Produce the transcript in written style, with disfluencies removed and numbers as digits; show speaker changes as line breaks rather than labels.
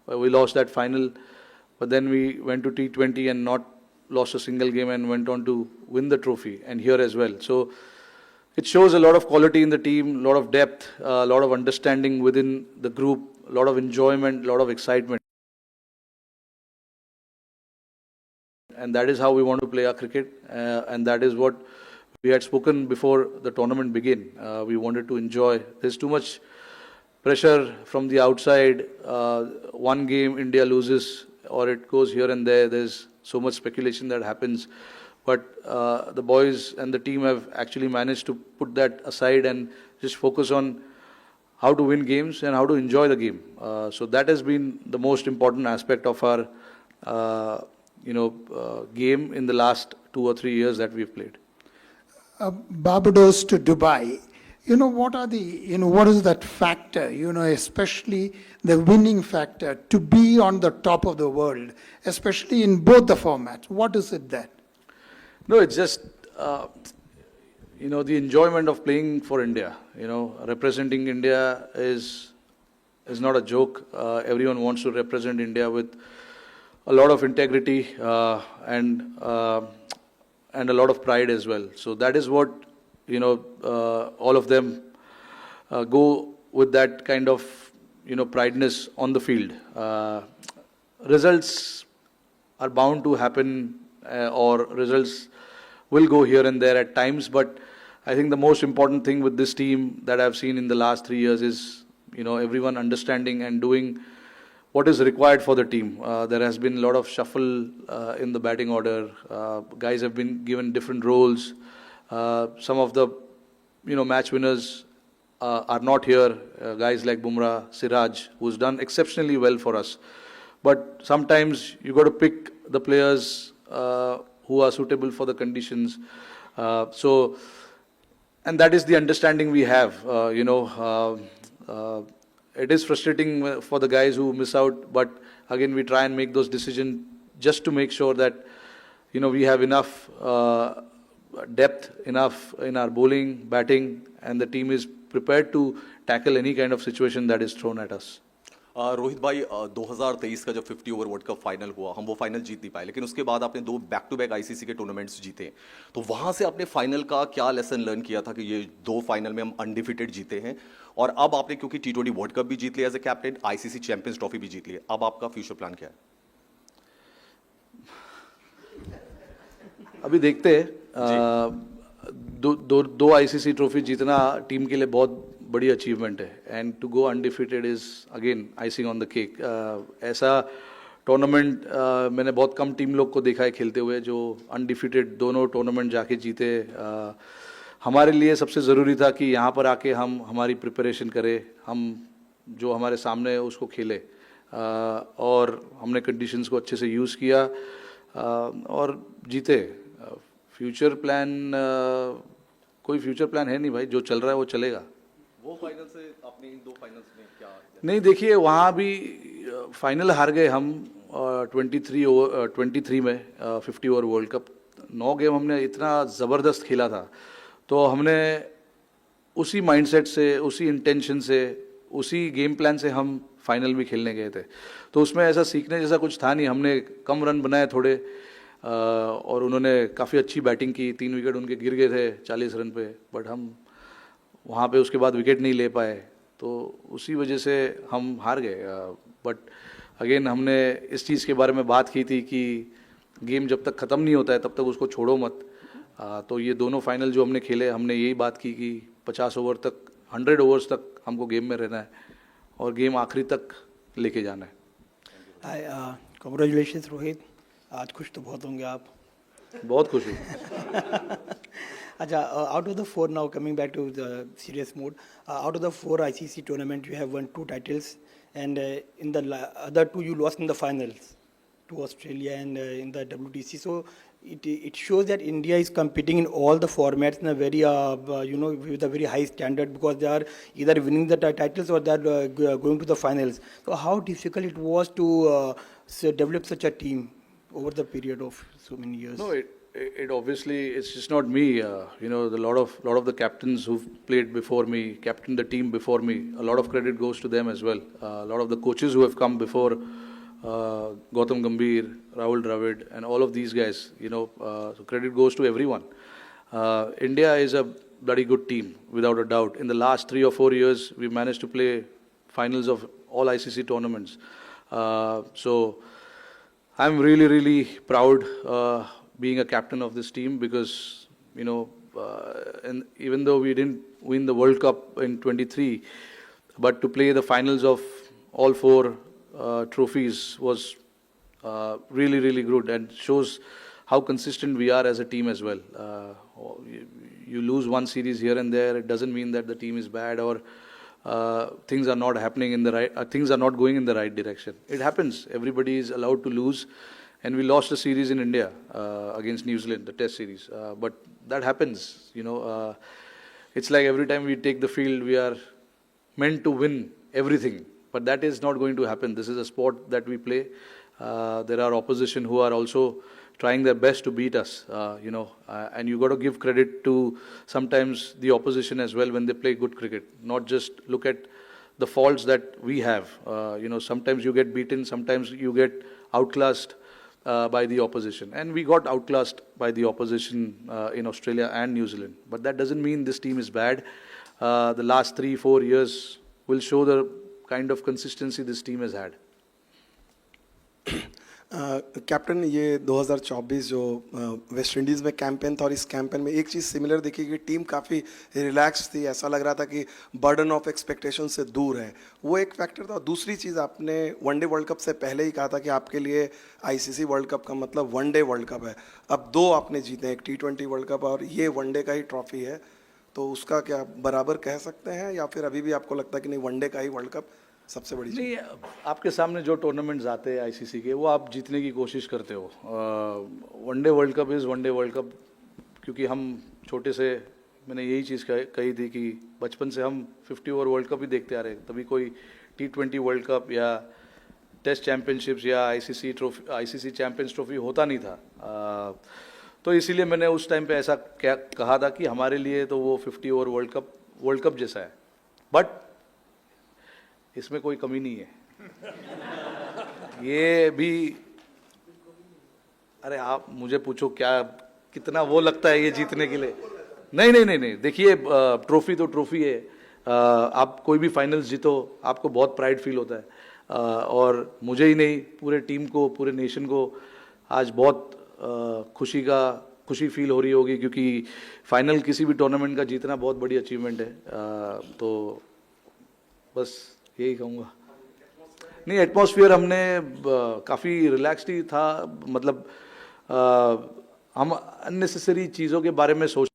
We lost that final, but then we went to T20 and not lost a single game and went on to win the trophy, and here as well. So it shows a lot of quality in the team, a lot of depth, a lot of understanding within the group, a lot of enjoyment, a lot of excitement. And that is how we want to play our cricket, and that is what we had spoken before the tournament began. We wanted to enjoy. There's too much pressure from the outside. One game India loses or it goes here and there. There's so much speculation that happens. But the boys and the team have actually managed to put that aside and just focus on how to win games and how to enjoy the game. So that has been the most important aspect of our game in the last 2 or 3 years that we've played.
Barbados to Dubai. What is that factor, especially the winning factor to be on the top of the world, especially in both the formats? What is it then?
No, it's just, the enjoyment of playing for India. Representing India is not a joke. Everyone wants to represent India with a lot of integrity and a lot of pride as well. So that is what, all of them go with that kind of, prideness on the field. Results are bound to happen or results will go here and there at times, but I think the most important thing with this team that I've seen in the last 3 years is, everyone understanding and doing what is required for the team. There has been a lot of shuffle in the batting order. Guys have been given different roles. Some of the, match winners are not here. Guys like Bumrah, Siraj, who's done exceptionally well for us. But sometimes you got to pick the players who are suitable for the conditions. And that is the understanding we have. It is frustrating for the guys who miss out, but again, we try and make those decisions just to make sure that, we have enough depth, enough in our bowling, batting, and the team is prepared to tackle any kind of situation that is thrown at us.
Rohit भाई 2023 का जब 50 over world cup final हुआ, हम वो final जीत नहीं पाए, लेकिन उसके बाद आपने 2 बैक टू बैक आईसीसी के टूर्नामेंट्स जीते, तो वहां से आपने फाइनल का क्या लेसन लर्न किया था कि ये 2 फाइनल में हम अनडिफिटेड जीते हैं, और अब आपने क्योंकि T20 वर्ल्ड कप भी जीत लिया as a captain, ICC champions trophy भी जीत ली, अब आपका फ्यूचर प्लान क्या है?
अभी देखते हैं, दो आईसीसी ट्रॉफी जीतना टीम के लिए बहुत बड़ी अचीवमेंट है, and to go undefeated is again icing on the cake. ऐसा टूर्नामेंट मैंने बहुत कम टीम लोग को देखा है खेलते हुए जो अनडिफिटेड दोनों टूर्नामेंट जाके जीते. हमारे लिए सबसे ज़रूरी था कि यहाँ पर आके हम हमारी प्रिपरेशन करें, हम जो हमारे सामने है उसको खेले, और हमने कंडीशंस को अच्छे से यूज़ किया और जीते. फ्यूचर प्लान कोई फ्यूचर प्लान है नहीं भाई, जो चल रहा है वो चलेगा.
वो फाइनल से आपने इन 2 फाइनल्स में क्या
नहीं, देखिए वहाँ भी फाइनल हार गए हम 23 में 50 ओवर वर्ल्ड कप. 9 गेम हमने इतना ज़बरदस्त खेला था, तो हमने उसी माइंडसेट से, उसी इंटेंशन से, उसी गेम प्लान से हम फाइनल भी खेलने गए थे. तो उसमें ऐसा सीखने जैसा कुछ था नहीं. हमने कम रन बनाए थोड़े, और उन्होंने काफ़ी अच्छी बैटिंग की. 3 विकेट उनके गिर गए थे 40 रन पे, बट हम वहाँ पे उसके बाद विकेट नहीं ले पाए, तो उसी वजह से हम हार गए. बट अगेन हमने इस चीज़ के बारे में बात की थी कि गेम जब तक ख़त्म नहीं होता है तब तक उसको छोड़ो मत. तो ये दोनों फाइनल जो हमने खेले, हमने यही बात की कि 50 ओवर तक, 100 ओवर्स तक हमको गेम में रहना है और गेम आखिरी तक लेके जाना है.
कांग्रेचुलेशंस रोहित, आज खुश तो बहुत होंगे आप.
बहुत खुश हूँ.
अच्छा, out of the 4 now, coming back to the serious mode, out of the 4 ICC tournament, you have won 2 titles, and in the other 2 you lost in the finals to Australia and in the WTC. So it shows that India is competing in all the formats in a very with a very high standard, because they are either winning the titles or they are going to the finals. So how difficult it was to develop such a team over the period of so many years?
No, it obviously it's just not me. You know, the lot of the captains who've played before me, captained the team before me. A lot of credit goes to them as well. A lot of the coaches who have come before, Gautam Gambhir, Rahul Dravid, and all of these guys. You know, so credit goes to everyone. India is a bloody good team, without a doubt. In the last 3 or 4 years, we managed to play finals of all ICC tournaments. So I'm really, really proud being a captain of this team because, you know, and even though we didn't win the World Cup in 23, but to play the finals of all 4 trophies was really, really good and shows how consistent we are as a team as well. You lose one series here and there, it doesn't mean that the team is bad or things are not happening in the right, things are not going in the right direction. It happens. Everybody is allowed to lose, and we lost a series in India against New Zealand, the Test series. But that happens. You know, it's like every time we take the field, we are meant to win everything. But that is not going to happen. This is a sport that we play. There are opposition who are also trying their best to beat us, you know, and you got to give credit to sometimes the opposition as well when they play good cricket, not just look at the faults that we have. You know, sometimes you get beaten, sometimes you get outclassed by the opposition, and we got outclassed by the opposition in Australia and New Zealand. But that doesn't mean this team is bad. The last 3-4 years will show the kind of consistency this team has had.
Captain ये 2024 जो West Indies में campaign था और इस campaign में एक चीज़ similar देखी कि टीम काफ़ी रिलैक्स थी, ऐसा लग रहा था कि बर्डन ऑफ एक्सपेक्टेशन से दूर है, वो एक फैक्टर था। दूसरी चीज़, आपने वनडे वर्ल्ड कप से पहले ही कहा था कि आपके लिए आईसीसी वर्ल्ड कप का मतलब वनडे वर्ल्ड कप है। अब 2 आपने जीते, एक T20 वर्ल्ड कप और ये वनडे का ही ट्रॉफी है, तो उसका क्या बराबर कह सकते हैं या फिर अभी भी आपको लगता है कि नहीं वनडे का ही वर्ल्ड कप सबसे बड़ी?
नहीं, आपके सामने जो टूर्नामेंट्स आते हैं आईसीसी के, वो आप जीतने की कोशिश करते हो। One day world cup is one day world cup, क्योंकि हम छोटे से, मैंने यही चीज़ कही थी कि बचपन से हम 50 ओवर वर्ल्ड कप ही देखते आ रहे हैं। तभी कोई T20 वर्ल्ड कप या टेस्ट चैम्पियनशिप्स या आईसीसी चैम्पियंस ट्रॉफी होता नहीं था। तो इसीलिए मैंने उस टाइम पे ऐसा कहा था कि हमारे लिए तो वो 50 ओवर वर्ल्ड कप जैसा है, बट इसमें कोई कमी नहीं है। ये भी, अरे आप मुझे पूछो क्या कितना वो लगता है ये जीतने के लिए? नहीं, देखिए, ट्रॉफी तो ट्रॉफी है। आप कोई भी फाइनल्स जीतो, आपको बहुत प्राइड फील होता है, और मुझे ही नहीं, पूरे टीम को, पूरे नेशन को आज बहुत खुशी फील हो रही होगी, क्योंकि फाइनल किसी भी टूर्नामेंट का जीतना बहुत बड़ी अचीवमेंट है। तो बस यही कहूँगा। नहीं, एटमॉस्फेयर हमने काफ़ी रिलैक्स्ड ही था, मतलब हम अननेसेसरी चीज़ों के बारे में सोच